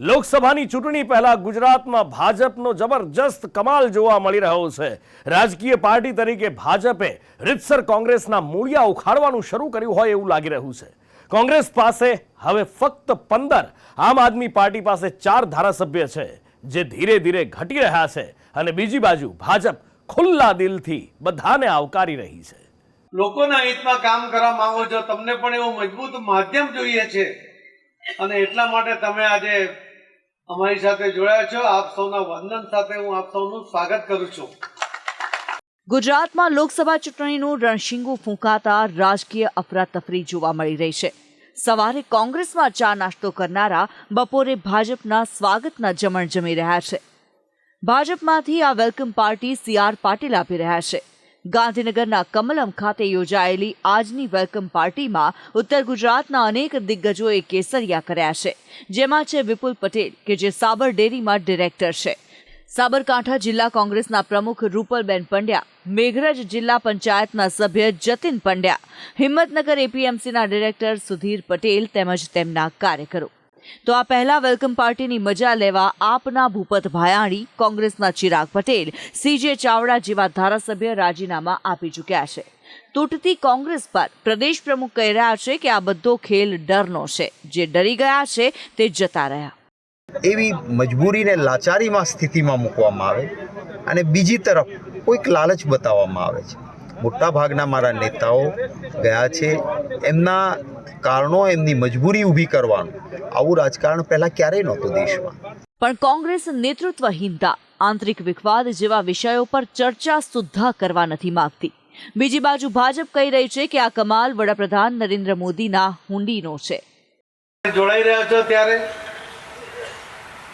લોકસભાની ચૂંટણી પહેલા ગુજરાતમાં ભાજપનો જબરજસ્ત કમાલ જોવા મળી રહ્યો છે। રાજકીય પાર્ટી તરીકે ભાજપે રીતસર કોંગ્રેસના મૂળિયા ઉખાડવાનું શરૂ કર્યું હોય એવું લાગી રહ્યું છે। કોંગ્રેસ પાસે હવે ફક્ત 15, આમ આદમી પાર્ટી પાસે 4 ધારાસભ્ય છે, જે ધીરે ધીરે ઘટી રહ્યા છે અને બીજી બાજુ ભાજપ ખુલ્લા દિલથી બધાને આવકારી રહી છે। લોકોના હિતમાં કામ કરવા માંગો છો, તમને પણ એવું મજબૂત માધ્યમ જોઈએ છે અને એટલા માટે તમે આજે અમારી સાથે જોડાયા છો। આપ સૌના વંદન સાથે હું આપ સૌનું સ્વાગત કરું છું। ગુજરાતમાં લોકસભા ચૂંટણીનું રણશીંગું ફૂંકાતા રાજકીય અફરાતફરી જોવા મળી રહી છે। સવારે કોંગ્રેસમાં ચા નાસ્તો કરનારા બપોરે ભાજપના સ્વાગતના જમણ જમી રહ્યા છે। ભાજપમાંથી આ વેલકમ પાર્ટી CR પાટીલ આપી રહ્યા છે। ગાંધીનગરના કમલમ ખાતે યોજાયેલી આજની વેલકમ પાર્ટીમાં ઉત્તર ગુજરાતના અનેક દિગ્ગજોએ કેસરિયા કર્યા છે, જેમાં છે વિપુલ પટેલ કે જે સાબર ડેરીમાં ડિરેક્ટર છે, સાબરકાંઠા જિલ્લા કોંગ્રેસના પ્રમુખ રૂપલબેન પંડ્યા, મેઘરજ જિલ્લા પંચાયતના સભ્ય જતીન પંડ્યા, હિંમતનગર APMCના ડિરેક્ટર સુધીર પટેલ તેમજ તેમના કાર્યકરો। તો આ પહેલા વેલકમ પાર્ટીની મજા લેવા આપના ભૂપત ભાયાણી, કોંગ્રેસના ચિરાગ પટેલ, CJ ચાવડા જેવા ધારાસભ્ય રાજીનામા આપી ચૂક્યા છે। તૂટતી કોંગ્રેસ પર પ્રદેશ પ્રમુખ કહી રહ્યા છે કે આ બધો ખેલ ડરનો છે, જે ડરી ગયા છે તે જતા રહ્યા। એવી મજબૂરીને લાચારીમાં સ્થિતિમાં મૂકવામાં આવે અને બીજી તરફ કોઈક લાલચ બતાવવામાં આવે છે। મોટા ભાગના મારા નેતાઓ ગયા છે, એમના કારણો, એમની મજબૂરી ઊભી કરવાનું આવું રાજકારણ પહેલા ક્યારેય નહોતું દેશમાં। પણ કોંગ્રેસ નેતૃત્વહીનતા, આંતરિક વિખવાદ જેવા વિષયો પર ચર્ચા સુદ્ધા કરવા નથી માંગતી। બીજી બાજુ ભાજપ કહી રહી છે કે આ કમાલ વડાપ્રધાન નરેન્દ્ર મોદીના હુંડીનો છે। જોડાઈ રહ્યા છો ત્યારે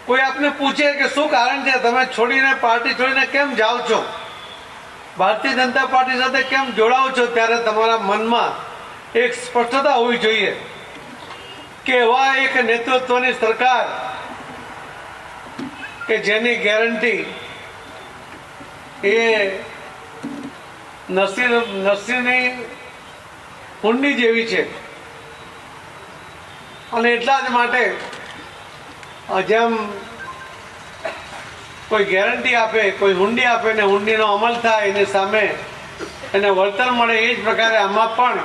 કોઈ આપને પૂછે કે શું કારણ છે, તમે છોડીને પાર્ટી છોડીને કેમ જાઓ છો, ભારતીય જનતા પાર્ટી સાથે કેમ જોડાઓ છો, ત્યારે તમારા મનમાં એક સ્પષ્ટતા હોવી જોઈએ કે એવા એક નેતૃત્વની સરકાર કે જેની ગેરંટી એ નસીની હુંડી જેવી છે અને એટલા જ માટે જેમ કોઈ ગેરંટી આપે, કોઈ હુંડી આપે ને હુંડીનો અમલ થાય, એની સામે એને વળતર મળે, એ જ પ્રકારે આમાં પણ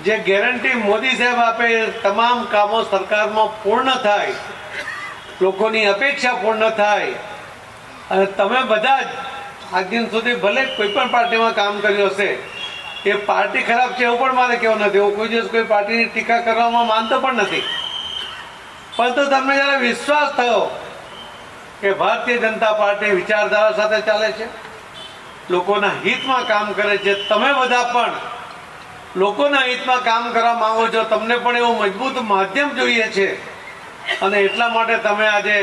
જે ગેરંટી મોદી સાહેબ આપે એ તમામ કામો સરકારમાં પૂર્ણ થાય, લોકોની અપેક્ષા પૂર્ણ થાય। અને તમે બધા જ આજ દિન સુધી ભલે કોઈ પણ પાર્ટીમાં કામ કર્યું હશે, એ પાર્ટી ખરાબ છે એવું પણ મારે કહેવું નથી, હું કોઈ દિવસ કોઈ પાર્ટીની ટીકા કરવામાં માનતો પણ નથી, પરંતુ તમને જ્યારે વિશ્વાસ થયો કે ભારતીય જનતા પાર્ટી વિચારધારા સાથે ચાલે છે, લોકોના હિતમાં કામ કરે છે, તમે બધા પણ લોકોના હિતમાં કામ કરવા માંગો છો, તમને પણ એવું મજબૂત માધ્યમ જોઈએ છે અને એટલા માટે તમે આજે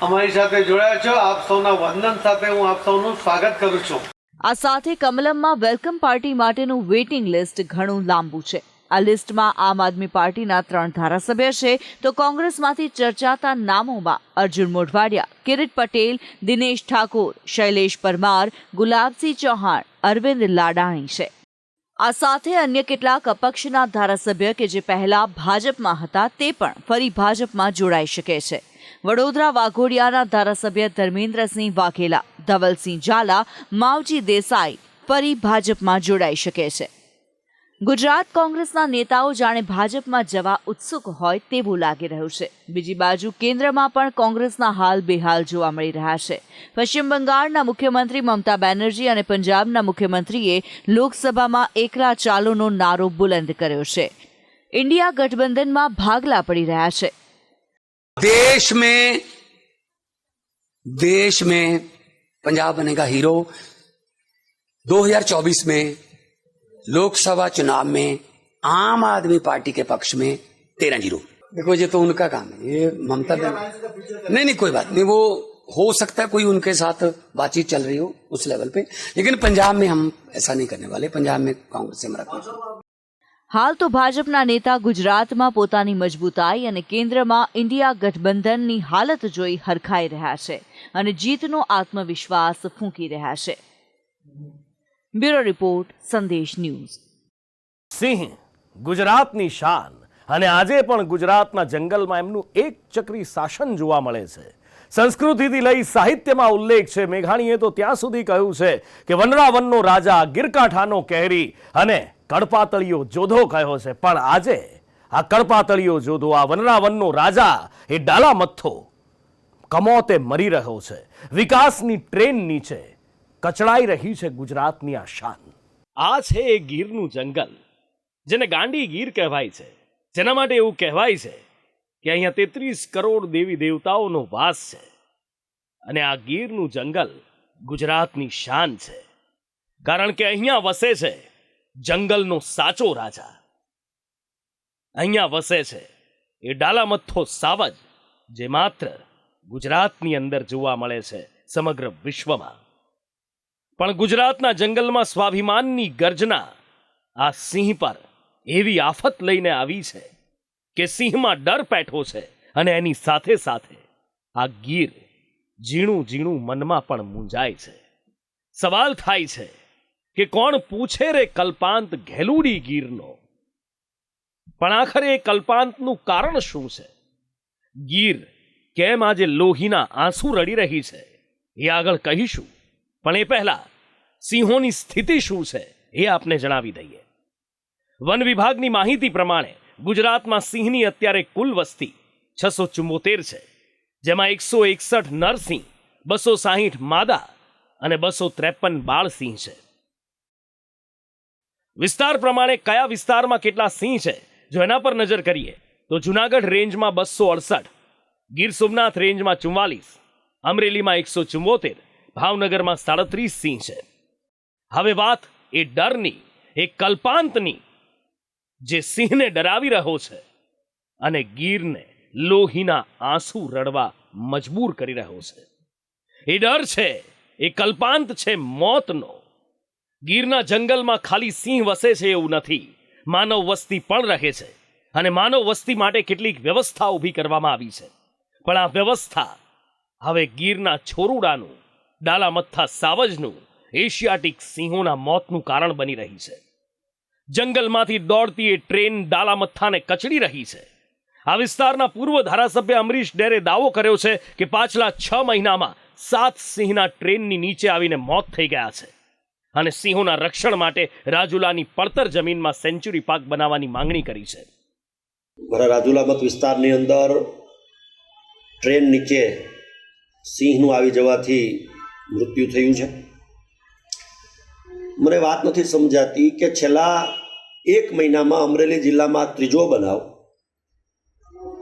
અમારી સાથે જોડાયા છો। આપ સૌના વંદન સાથે હું આપ સૌનું સ્વાગત કરું છું। આ સાથે કમલમમાં વેલકમ પાર્ટી માટેનું વેઇટિંગ લિસ્ટ ઘણું લાંબુ છે। આ લિસ્ટમાં આમ આદમી પાર્ટીના 3 ધારાસભ્ય છે, તો કોંગ્રેસમાંથી ચર્ચાતા નામોમાં અર્જુન મોઢવાડિયા, કિરીટ પટેલ, દિનેશ ઠાકોર, શૈલેષ પરમાર, ગુલાબસિંહ ચૌહાણ, અરવિંદ લાડાણી છે। આ સાથે અન્ય કેટલાક અપક્ષના ધારાસભ્ય કે જે પહેલા ભાજપમાં હતા તે પણ ફરી ભાજપમાં જોડાઈ શકે છે। વડોદરા વાઘોડિયાના ધારાસભ્ય ધર્મેન્દ્રસિંહ વાઘેલા, ધવલસિંહ ઝાલા, માવજી દેસાઈ ફરી ભાજપમાં જોડાઈ શકે છે। ગુજરાત કોંગ્રેસના નેતાઓ જાણે ભાજપમાં જવા ઉત્સુક હોય તેવું લાગી રહ્યું છે। બીજી બાજુ કેન્દ્રમાં પણ કોંગ્રેસના હાલ બેહાલ જોવા મળી રહ્યા છે। પશ્ચિમ બંગાળના મુખ્યમંત્રી મમતા બેનર્જી અને પંજાબના મુખ્યમંત્રીએ લોકસભામાં એકલા ચાલોનો નારો બુલંદ કર્યો છે। इंडिया गठबंधन में भागला पड़ी रहा है। देश में पंजाब बनेगा हीरो। 2024 में लोकसभा चुनाव में आम आदमी पार्टी के पक्ष में 13-0। देखो ये तो उनका काम है, ये ममता नहीं कोई बात नहीं, वो हो सकता है कोई उनके साथ बातचीत चल रही हो उस लेवल पे, लेकिन पंजाब में हम ऐसा नहीं करने वाले। पंजाब में कांग्रेस से हमारा कोई। हाल तो भाजपा नेता गुजरात में पोतानी मजबूताई और केन्द्र में इंडिया गठबंधन की हालत जोई हरखाई रहा है और जीतनो आत्मविश्वास फूंकी रहा है। ब्यूरो रिपोर्ट, संदेश न्यूज। सिंह गुजरातनी शान અને આજે પણ ગુજરાતના જંગલમાં એમનું એક ચક્રી શાસન જોવા મળે છે. સંસ્કૃતિથી લઈ સાહિત્યમાં ઉલ્લેખ છે. મેઘાણીએ તો ત્યાં સુધી કહ્યું છે કે વનરાવનનો રાજા, ગીરકાંઠાનો કેરી અને કડપાતળીયો જોધો કહ્યો છે. પણ આજે આ કડપાતળીયો જોધો, આ વનરાવનનો રાજા, એ ડાલા મથ્થો કમોતે મરી રહ્યો છે. વિકાસની ટ્રેન નીચે કચડાઈ રહી છે ગુજરાતની આ શાન. આ છે એ ગીરનું જંગલ, જેને ગાંડી ગીર કહેવાય છે. જેના માટે એવું કહેવાય છે કે અહીંયા 33 કરોડ દેવી દેવતાઓનો વાસ છે. અને આ ગીરનું જંગલ ગુજરાતની શાન છે, કારણ કે અહીંયા વસે છે જંગલનો સાચો રાજા. અહીંયા વસે છે એ ડાલામથ્થો સાવજ, જે માત્ર ગુજરાતની અંદર જોવા મળે છે, સમગ્ર વિશ્વમાં. પણ ગુજરાતના જંગલમાં સ્વાભિમાનની ગર્જના આ સિંહ પર એવી આફત લઈને આવી છે કે સિંહમાં ડર પેઠો છે, અને એની સાથે સાથે આ ગીર ઝીણું ઝીણું મનમાં પણ મૂંઝાય છે. સવાલ થાય છે કે કોણ પૂછે રે કલ્પાંત ઘેલુડી ગીરનો? પણ આખરે એ કલ્પાંતનું કારણ શું છે? ગીર કેમ આજે લોહીના આંસુ રડી રહી છે એ આગળ કહીશું, પણ એ પહેલા સિંહોની સ્થિતિ શું છે એ આપને જણાવી દઈએ. વન વિભાગની માહિતી પ્રમાણે ગુજરાતમાં સિંહની અત્યારે કુલ વસ્તી 674 છે, જેમાં 161 નરસિંહ, 260 માદા અને 253 બાળ સિંહ છે. વિસ્તાર પ્રમાણે કયા વિસ્તારમાં કેટલા સિંહ છે જો એના પર નજર કરીએ તો જુનાગઢ રેન્જમાં 268, ગીર સોમનાથ રેન્જમાં 44, અમરેલીમાં 174, ભાવનગરમાં 37 સિંહ છે. હવે વાત એ ડરની, એ કલ્પાંતની, જે સિંહને ડરાવી રહ્યો છે અને ગીરને લોહીના આંસુ રડવા મજબૂર કરી રહ્યો છે. એ ડર છે, એ કલ્પાંત છે મોતનો. ગીરના જંગલમાં ખાલી સિંહ વસે છે એવું નથી, માનવ વસ્તી પણ રહે છે, અને માનવ વસ્તી માટે કેટલીક વ્યવસ્થા ઊભી કરવામાં આવી છે. પણ આ વ્યવસ્થા હવે ગીરના છોરુડાનું, ડાલામથ્થા સાવજનું, એશિયાટિક સિંહોના મોતનું કારણ બની રહી છે. જંગલમાંથી દોડતી એ ટ્રેન ડાલામથ્થાને કચડી રહી છે. આ વિસ્તારના પૂર્વ ધારાસભ્ય અમરીશ ડેરે દાવો કર્યો છે કે પાછલા 6 મહિનામાં 7 સિંહના ટ્રેનની નીચે આવીને મોત થઈ ગયા છે, અને સિંહોના રક્ષણ માટે રાજુલાની પડતર જમીનમાં સેન્ચુરી પાર્ક બનાવવાની માંગણી કરી છે. મારા રાજુલા મત વિસ્તારની અંદર ટ્રેન નીચે સિંહનું આવી જવાથી મૃત્યુ થયું છે. મને વાત નથી સમજાતી કે છેલ્લા 1 મહિનામાં અમરેલી જિલ્લામાં ત્રીજો બનાવ,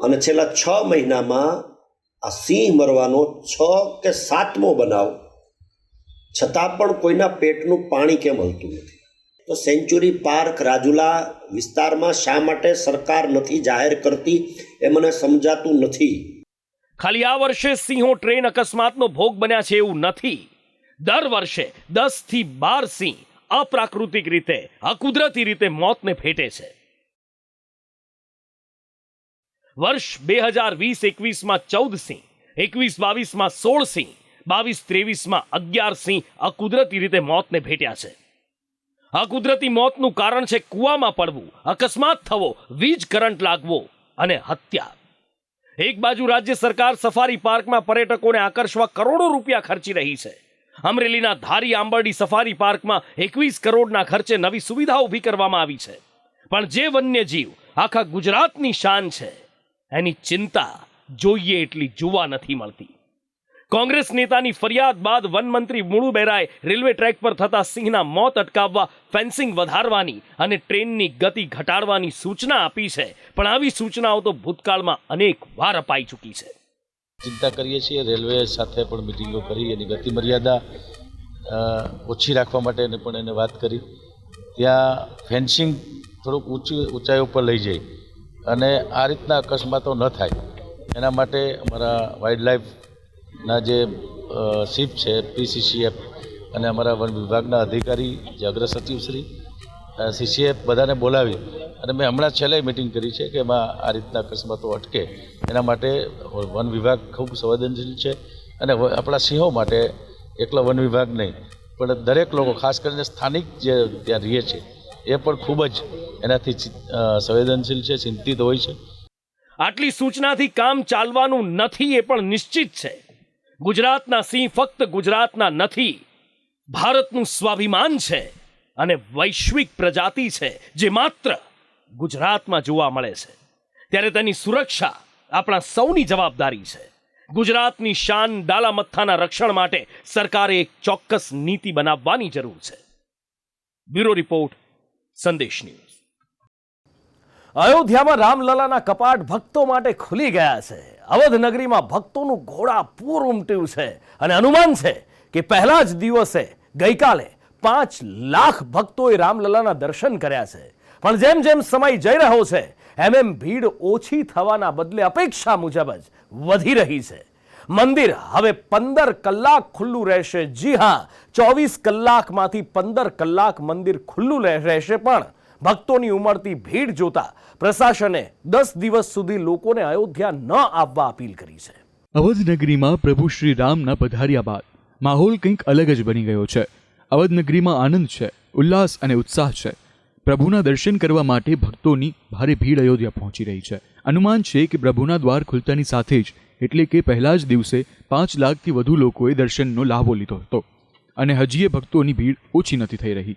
અને છેલ્લા 6 મહિનામાં આ સિંહ મરવાનો 6 કે 7મો બનાવ, છતાં પણ કોઈના પેટનું પાણી કેમ હલતું નથી? તો સેન્ચુરી પાર્ક રાજુલા વિસ્તારમાં શા માટે સરકાર નથી જાહેર કરતી એ મને સમજાતું નથી. ખાલી આ વર્ષે સિંહો ટ્રેન અકસ્માતનો ભોગ બન્યા છે એવું નથી. દર વર્ષે 10 થી 12 સિંહ અપ્રાકૃતિક રીતે, અકુદરતી રીતે મોતને ભેટે છે. વર્ષ 2020-21માં 14 સિંહ, 21-22માં 16 સિંહ, 22-23માં 11 સિંહ અકુદરતી રીતે મોતને ભેટ્યા છે. અકુદરતી મોતનું કારણ છે કૂવામાં પડવું, અકસ્માત થવો, વીજ કરંટ લાગવો અને હત્યા. એક બાજુ રાજ્ય સરકાર સફારી પાર્કમાં પર્યટકોને આકર્ષવા કરોડો રૂપિયા ખર્ચી રહી છે. અમરેલીના ધારી આંબરડી સફારી પાર્કમાં 21 કરોડના ખર્ચે નવી સુવિધા ઊભી કરવામાં આવી છે. પણ જે વન્યજીવ આખા ગુજરાતની શાન છે, એની ચિંતા જોઈએ એટલી જોવા નથી મળતી. કોંગ્રેસ નેતાની ફરિયાદ બાદ વનમંત્રી મુળુ બેરાએ રેલવે ટ્રેક પર થતા સિંહના મોત અટકાવવા ફેન્સિંગ વધારવાની અને ટ્રેનની ગતિ ઘટાડવાની સૂચના આપી છે. પણ આવી સૂચનાઓ તો ભૂતકાળમાં અનેક વાર અપાઈ ચૂકી છે. ચિંતા કરીએ છીએ. રેલવે સાથે પણ મિટિંગો કરી, એની ગતિ મર્યાદા ઓછી રાખવા માટે પણ એને વાત કરી. ત્યાં ફેન્સિંગ થોડુંક ઊંચાઈ ઉપર લઈ જાય અને આ રીતના અકસ્માતો ન થાય એના માટે અમારા વાઇલ્ડ લાઈફના જે શિપ છે, PCCF, અને અમારા વન વિભાગના અધિકારી, જે અગ્ર સચિવશ્રી, CCF, બધાને બોલાવી અને મેં હમણાં છેલ્લે મિટિંગ કરી છે કે એમાં આ રીતના અકસ્માતો અટકે એના માટે વન વિભાગ ખૂબ સંવેદનશીલ છે. અને આપણા સિંહો માટે એકલા વન વિભાગ નહીં પણ દરેક લોકો, ખાસ કરીને સ્થાનિક જે ત્યાં રહે છે એ પણ ખૂબ જ એનાથી સંવેદનશીલ છે, ચિંતિત હોય છે. આટલી સૂચનાથી કામ ચાલવાનું નથી એ પણ નિશ્ચિત છે. ગુજરાતના સિંહ ફક્ત ગુજરાતના નથી, ભારતનું સ્વાભિમાન છે અને વૈશ્વિક પ્રજાતિ છે જે માત્ર ગુજરાતમાં જોવા મળે છે. ત્યારે તેની સુરક્ષા આપણા સૌની જવાબદારી છે. ગુજરાતની શાન ડાલામથ્થાના રક્ષણ માટે સરકારે એક ચોક્કસ નીતિ બનાવવાની જરૂર છે. બ્યુરો રિપોર્ટ, સંદેશ ન્યૂઝ. અયોધ્યામાં રામલલાના કપાટ ભક્તો માટે ખુલી ગયા છે. અવધ નગરીમાં ભક્તોનું ઘોડાપૂર ઉમટ્યું છે અને અનુમાન છે કે પહેલા જ દિવસે ગઈકાલે 5 લાખ ભક્તોએ રામલલાના દર્શન કર્યા છે. પણ જેમ જેમ સમય જઈ રહ્યો છે એમ ભીડ ઓછી થવાના બદલે અપેક્ષા મુજબ જ વધી રહી છે. મંદિર હવે 15 કલાક ખુલ્લું રહેશે. જી હા, 24 કલાકમાંથી 15 કલાક મંદિર ખુલ્લું રહેશે. પણ ભક્તોની ઉમળતી ભીડ જોતા પ્રશાસને 10 દિવસ સુધી લોકોને અયોધ્યા ન આવવા અપીલ કરી છે. અવધ નગરીમાં પ્રભુ શ્રી રામના પધાર્યા બાદ માહોલ કંઈક અલગ જ બની ગયો છે. અવધ નગરીમાં આનંદ છે, ઉલ્લાસ અને ઉત્સાહ છે. પ્રભુના દર્શન કરવા માટે ભક્તોની ભારે ભીડ અયોધ્યા પહોંચી રહી છે. અનુમાન છે કે પ્રભુના દ્વાર ખુલતાની સાથે જ એટલે કે પહેલા જ દિવસે 5 લાખથી વધુ લોકોએ દર્શનનો લાભો લીધો હતો અને હજીએ ભક્તોની ભીડ ઓછી નથી થઈ રહી.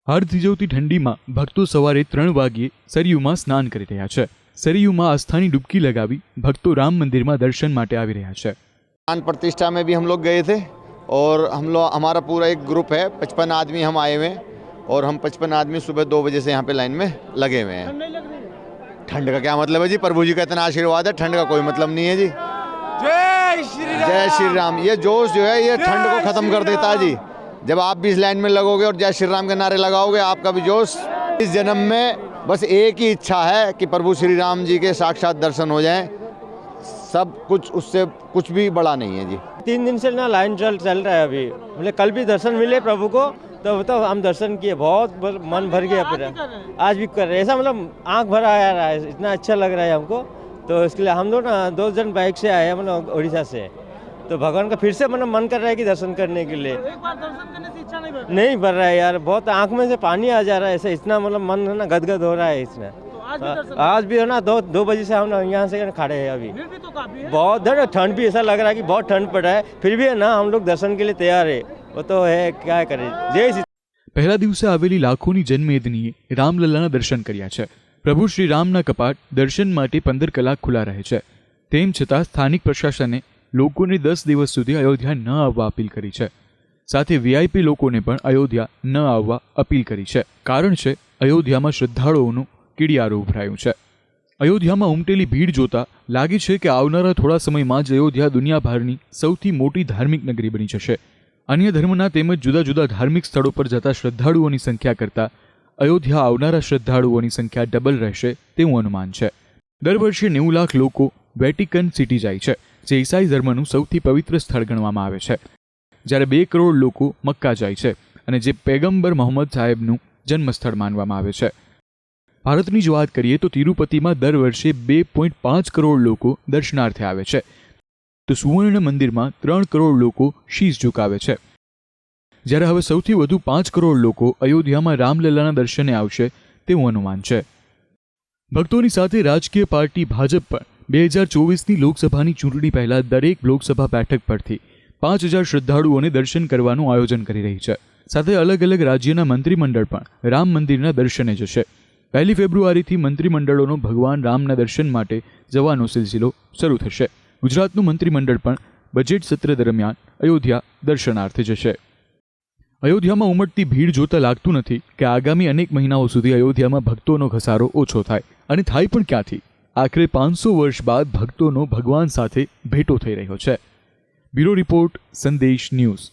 હાડ થીજવતી ઠંડીમાં ભક્તો સવારે 3 વાગ્યે સરયુમાં સ્નાન કરી રહ્યા છે. सरयू में आस्थानी डुबकी लगावी भक्तों राम मंदिर में दर्शन माटे आवी रह्या छे। प्राण प्रतिष्ठा में भी हम लोग गए थे और हमारा पूरा एक ग्रुप है, 55 आदमी हम आए हुए हैं और हम 55 आदमी सुबह 2 बजे से यहाँ पे लाइन में लगे हुए हैं। ठंड का क्या मतलब है जी, प्रभु जी का इतना आशीर्वाद है, ठंड का कोई मतलब नहीं है जी। जय श्री राम। ये जोश जो है ये ठंड को खत्म कर देता है जी। जब आप भी इस लाइन में लगोगे और जय श्री राम के नारे लगाओगे, आपका भी जोश। इस जन्म में बस एक ही इच्छा है कि प्रभु श्री राम जी के साक्षात दर्शन हो जाएं। सब कुछ उससे कुछ भी बड़ा नहीं है जी। 3 दिन से ना लाइन चल रहा है अभी, मतलब कल भी दर्शन मिले प्रभु को तो हम दर्शन किए, बहुत मन भर गया पूरा। आज भी कर रहे ऐसा, मतलब आंख भरा आ रहा है, इतना अच्छा लग रहा है हमको। तो इसके लिए हम लोग ना 2 जन बाइक से आए हैं, मतलब उड़ीसा से। तो भगवान का फिर से मतलब मन कर रहा है कि दर्शन करने के लिए। एक बार दर्शन करने से इच्छा नहीं भर रहा है यार, बहुत आंख में से पानी आ जा रहा है ऐसे, इतना मतलब मन है ना गदगद हो रहा है इसमें। आज भी है ना 2 बजे से हम यहाँ से खड़े हैं अभी। तो काफी बहुत ठंड भी ऐसा लग रहा है कि बहुत ठंड पड़ा है, फिर भी है ना हम लोग दर्शन के लिए तैयार है। वो तो है, क्या करें। जय श्री। पहला दिवसे आवेली लाखोनी जन्मेदनीए रामललाना दर्शन कर्या छे। प्रभु श्री रामना कपाट दर्शन माटे 15 कलाक खुला रहे छे। तेम छतां स्थानिक प्रशासने लोकोने 10 दिवस सुधी अयोध्या न आववा अपील करी छे। साथे वीआईपी लोकोने पण अयोध्या न आववा अपील करी छे। कारण छे अयोध्यामां श्रद्धाळुओनुं कीडियारो उभरायुं छे। अयोध्यामां उमटेली भीड़ जोता लागे छे के आवनारा थोड़ा समयमां ज अयोध्या दुनियाभरनी सौथी मोटी धार्मिक नगरी बनी जशे। अन्य धर्मना तेमज जुदा जुदा धार्मिक स्थळो पर जता श्रद्धाळुओनी संख्या करता अयोध्या आवनारा श्रद्धाळुओनी संख्या डबल रहेशे तेवुं अनुमान छे। दर वर्षे 90 लाख लोको वेटिकन सिटी जाय छे, जे ईसाई धर्मनुं सौथी पवित्र स्थळ गणवामां आवे छे। ज्यारे 2 करोड़ लोको मक्का जाय छे अने जे पैगंबर मोहम्मद साहेबनुं जन्मस्थळ मानवामां आवे छे। भारतनी जो बात करिए तो तिरुपति में दर वर्षे 2.5 करोड़ लोग दर्शनार्थे आवे छे, तो सुवर्ण मंदिर में 3 करोड़ लोग शीश झुकावे छे। ज्यारे हवे सौथी वधु 5 करोड़ लोग अयोध्या में रामललाना दर्शने आवशे तेवुं अनुमान छे। भक्तोनी साथे राजकीय पार्टी भाजप पर 2024 लोकसभानी चूंटणी पहला दरेक लोकसभा बैठक परथी 5000 श्रद्धाळुओने दर्शन करवानुं आयोजन करी रही छे। साथे अलग अलग राज्यना मंत्रीमंडळ पण राम मंदिरना दर्शने जशे। 1 फेब्रुआरी मंत्रीमंडळोनो भगवान रामना दर्शन माटे जवानो सिलसिलो शरू थशे। गुजरातनुं मंत्रीमंडळ पण बजेट सत्र दरमियान अयोध्या दर्शनार्थे जशे। अयोध्यामां उमटती भीड़ जोता लागतुं नथी के आगामी अनेक महीनाओ सुधी अयोध्यामां भक्तोनो घसारो ओछो थाय, अने थाय पण क्यांथी। आखरे 500 वर्ष बाद भक्तोनो भगवान साथे भेटो थई रह्यो छे। ब्यूरो रिपोर्ट, संदेश न्यूज।